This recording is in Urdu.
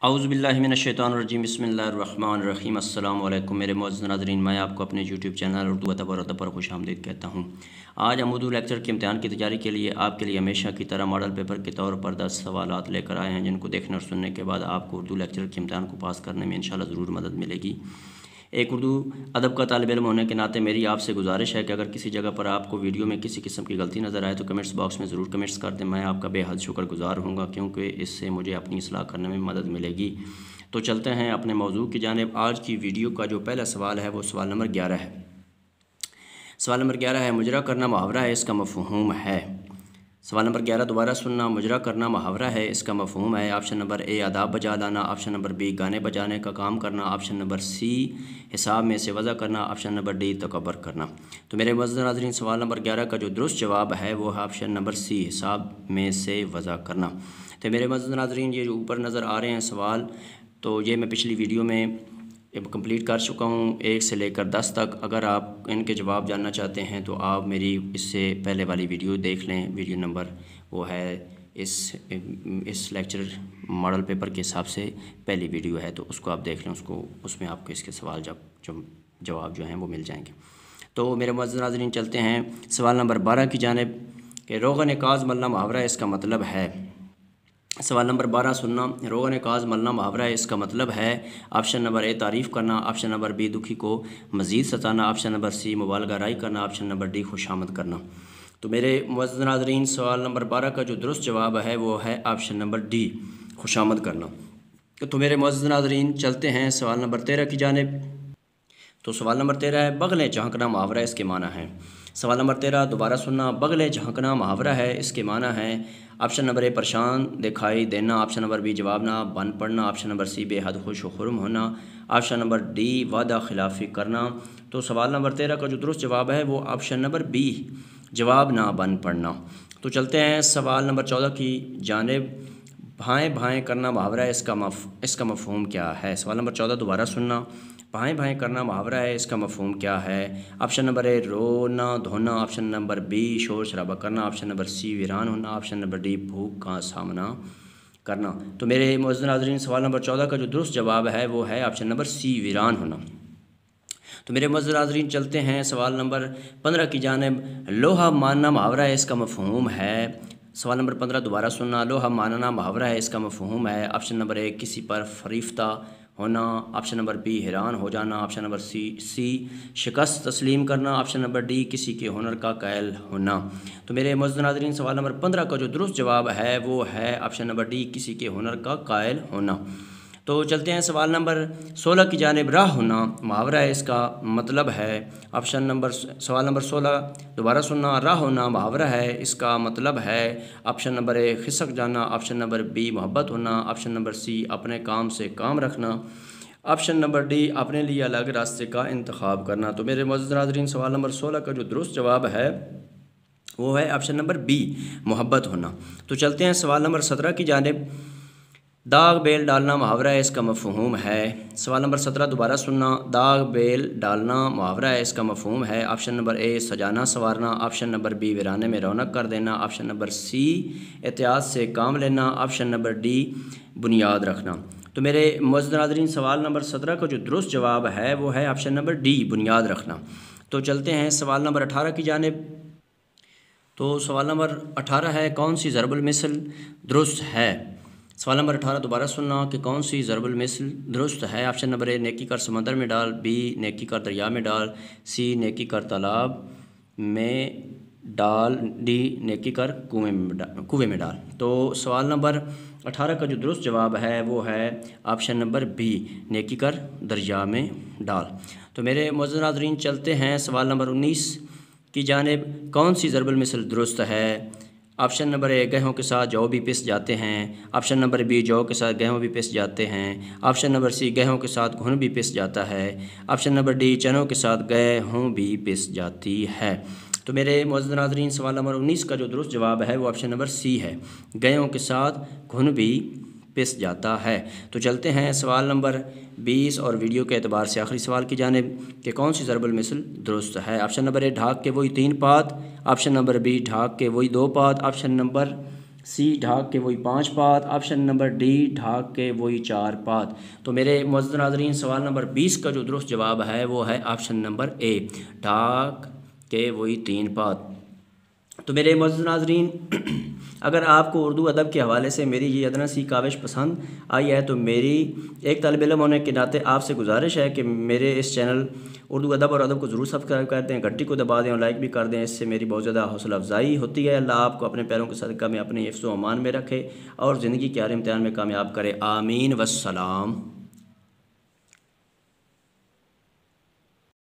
اعوذ باللہ من الشیطان الرجیم بسم اللہ الرحمن الرحیم السلام علیکم میرے معزز ناظرین، میں آپ کو اپنے یوٹیوب چینل اردو ادب اور ادب پر خوش آمدید کہتا ہوں۔ آج ہم اردو لیکچر کے امتحان کی تیاری کے لیے آپ کے لیے ہمیشہ کی طرح ماڈل پیپر کے طور پر 10 سوالات لے کر آئے ہیں، جن کو دیکھنے اور سننے کے بعد آپ کو اردو لیکچر کے امتحان کو پاس کرنے میں انشاءاللہ ضرور مدد ملے گی۔ ایک اردو ادب کا طالب علم ہونے کے ناطے میری آپ سے گزارش ہے کہ اگر کسی جگہ پر آپ کو ویڈیو میں کسی قسم کی غلطی نظر آئے تو کمنٹس باکس میں ضرور کمنٹس کر دیں، میں آپ کا بے حد شکر گزار ہوں گا، کیونکہ اس سے مجھے اپنی اصلاح کرنے میں مدد ملے گی۔ تو چلتے ہیں اپنے موضوع کی جانب۔ آج کی ویڈیو کا جو پہلا سوال ہے وہ سوال نمبر 11 ہے۔ سوال نمبر 11 ہے، مجرا کرنا محاورہ ہے، اس کا مفہوم ہے۔ سوال نمبر 11 دوبارہ سننا، مجرا کرنا محاورہ ہے، اس کا مفہوم ہے۔ آپشن نمبر اے آداب بجا لانا، آپشن نمبر بی گانے بجانے کا کام کرنا، آپشن نمبر سی حساب میں سے وضع کرنا، آپشن نمبر ڈی تکبر کرنا۔ تو میرے معزز ناظرین، سوال نمبر 11 کا جو درست جواب ہے وہ ہے آپشن نمبر سی حساب میں سے وضع کرنا۔ تو میرے معزز ناظرین، یہ جو اوپر نظر آ رہے ہیں سوال، تو یہ میں پچھلی ویڈیو میں کمپلیٹ کر چکا ہوں 1 سے لے کر 10 تک۔ اگر آپ ان کے جواب جاننا چاہتے ہیں تو آپ میری اس سے پہلے والی ویڈیو دیکھ لیں، ویڈیو نمبر وہ ہے اس لیکچر ماڈل پیپر کے حساب سے پہلی ویڈیو ہے، تو اس کو آپ دیکھ لیں، اس میں آپ کو اس کے سوال جواب جو ہیں وہ مل جائیں گے۔ تو میرے معزز ناظرین، چلتے ہیں سوال نمبر 12 کی جانب کہ روغن کاظ ملنا محاورہ ہے، اس کا مطلب ہے۔ سوال نمبر 12 سننا، روغن کاظ ملنا محاورہ ہے، اس کا مطلب ہے۔ آپشن نمبر اے تعریف کرنا، آپشن نمبر بی دکھی کو مزید ستانا، آپشن نمبر سی مبالغہ رائی کرنا، آپشن نمبر ڈی خوشامد کرنا۔ تو میرے معزز ناظرین، سوال نمبر 12 کا جو درست جواب ہے وہ ہے آپشن نمبر ڈی خوشامد کرنا۔ تو میرے معزز ناظرین، چلتے ہیں سوال نمبر 13 کی جانب۔ تو سوال نمبر 13 ہے، بغلیں جھانکنا محاورہ ہے، اس کے معنی ہیں۔ سوال نمبر 13 دوبارہ سننا، بغلیں جھانکنا محاورہ ہے، اس کے معنی ہیں۔ آپشن نمبر اے پریشان دکھائی دینا، آپشن نمبر بی جواب نہ بن پڑنا، آپشن نمبر سی بے حد خوش و خرم ہونا، آپشن نمبر ڈی وعدہ خلافی کرنا۔ تو سوال نمبر 13 کا جو درست جواب ہے وہ آپشن نمبر بی جواب نہ بن پڑنا۔ تو چلتے ہیں سوال نمبر 14 کی جانب۔ بھائیں بھائیں کرنا محاورہ ہے، اس کا مفہوم کیا ہے؟ سوال نمبر 14 دوبارہ سننا، بھائیں بھائیں کرنا محاورہ ہے، اس کا مفہوم کیا ہے؟ آپشن نمبر اے رونا دھونا، آپشن نمبر بی شور شرابہ کرنا، آپشن نمبر سی ویران ہونا، آپشن نمبر ڈی بھوک کا سامنا کرنا۔ تو میرے معزز ناظرین، سوال نمبر 14 کا جو درست جواب ہے وہ ہے آپشن نمبر سی ویران ہونا۔ تو میرے معزز ناظرین، چلتے ہیں سوال نمبر 15 کی جانب۔ لوہا ماننا محاورہ ہے، اس کا مفہوم ہے۔ سوال نمبر 15 دوبارہ سننا، لوہا ماننا محاورہ ہے، اس کا مفہوم ہے۔ آپشن نمبر اے کسی پر فریفتہ ہونا، آپشن نمبر بی حیران ہو جانا، آپشن نمبر سی شکست تسلیم کرنا، آپشن نمبر ڈی کسی کے ہنر کا قائل ہونا۔ تو میرے معزز ناظرین، سوال نمبر 15 کا جو درست جواب ہے وہ ہے آپشن نمبر ڈی کسی کے ہنر کا قائل ہونا۔ تو چلتے ہیں سوال نمبر 16 کی جانب۔ راہ ہونا محاورہ ہے، اس کا مطلب ہے۔ سوال نمبر 16 دوبارہ سننا، راہ ہونا محاورہ ہے، اس کا مطلب ہے۔ آپشن نمبر اے خسک جانا، آپشن نمبر بی محبت ہونا، آپشن نمبر سی اپنے کام سے کام رکھنا، آپشن نمبر ڈی اپنے لیے الگ راستے کا انتخاب کرنا۔ تو میرے معزز ناظرین، سوال نمبر 16 کا جو درست جواب ہے وہ ہے آپشن نمبر بی محبت ہونا۔ تو چلتے ہیں سوال نمبر 17 کی جانب۔ داغ بیل ڈالنا محاورہ ہے، اس کا مفہوم ہے۔ سوال نمبر 17 دوبارہ سننا، داغ بیل ڈالنا محاورہ ہے، اس کا مفہوم ہے۔ Option number a سجانا سنوارنا، option number be ویرانے میں رونق کر دینا، آپشن نمبر سی احتیاط سے کام لینا، آپشن نمبر ڈی بنیاد رکھنا۔ تو میرے معزز ناظرین، سوال نمبر 17 کا جو درست جواب ہے وہ ہے آپشن نمبر ڈی بنیاد رکھنا۔ تو چلتے ہیں سوال نمبر 18 کی جانب۔ تو سوال نمبر 18 ہے، کون سی ضرب المثل درست ہے؟ سوال نمبر 18 دوبارہ سننا کہ کون سی ضرب المثل درست ہے۔ آپشن نمبر اے نیکی کر سمندر میں ڈال، بی نیکی کر دریا میں ڈال، سی نیکی کر تالاب میں ڈال، ڈی نیکی کر کنویں میں ڈال۔ تو سوال نمبر 18 کا جو درست جواب ہے وہ ہے آپشن نمبر بی نیکی کر دریا میں ڈال۔ تو میرے معزز ناظرین، چلتے ہیں سوال نمبر 19 کی جانب۔ کون سی ضرب المثل درست ہے؟ آپشن نمبر اے گیہوں کے ساتھ جو بھی پس جاتے ہیں، آپشن نمبر بی جو کے ساتھ گیہوں بھی پس جاتے ہیں، آپشن نمبر سی گیہوں کے ساتھ گھن بھی پس جاتا ہے، آپشن نمبر ڈی چنوں کے ساتھ گیہوں بھی پس جاتی ہے۔ تو میرے معزز ناظرین، سوال نمبر 19 کا جو درست جواب ہے وہ آپشن نمبر سی ہے، گیہوں کے ساتھ گھن بھی پس جاتا ہے۔ تو چلتے ہیں سوال نمبر 20 اور ویڈیو کے اعتبار سے آخری سوال کی جانب کہ کون سی ضرب المثل درست ہے۔ آپشن نمبر اے ڈھاک کے وہی 3 پات، آپشن نمبر بی ڈھاک کے وہی 2 پات، آپشن نمبر سی ڈھاک کے وہی 5 پات، آپشن نمبر ڈی ڈھاک کے وہی 4 پات۔ تو میرے معزز ناظرین سوال نمبر 20 کا جو درست جواب ہے وہ ہے آپشن نمبر اے ڈھاک کے وہی 3 پات۔ تو میرے معزز ناظرین اگر آپ کو اردو ادب کے حوالے سے میری یہ ادنا سی کاوش پسند آئی ہے تو میری ایک طالب علم ہونے کے ناطے آپ سے گزارش ہے کہ میرے اس چینل اردو ادب اور ادب کو ضرور سبسکرائب کر دیں، گھنٹی کو دبا دیں اور لائک بھی کر دیں، اس سے میری بہت زیادہ حوصلہ افزائی ہوتی ہے۔ اللہ آپ کو اپنے پیروں کے صدقہ میں اپنے حفظ و امان میں رکھے اور زندگی کے ہر امتحان میں کامیاب کرے، آمین والسلام۔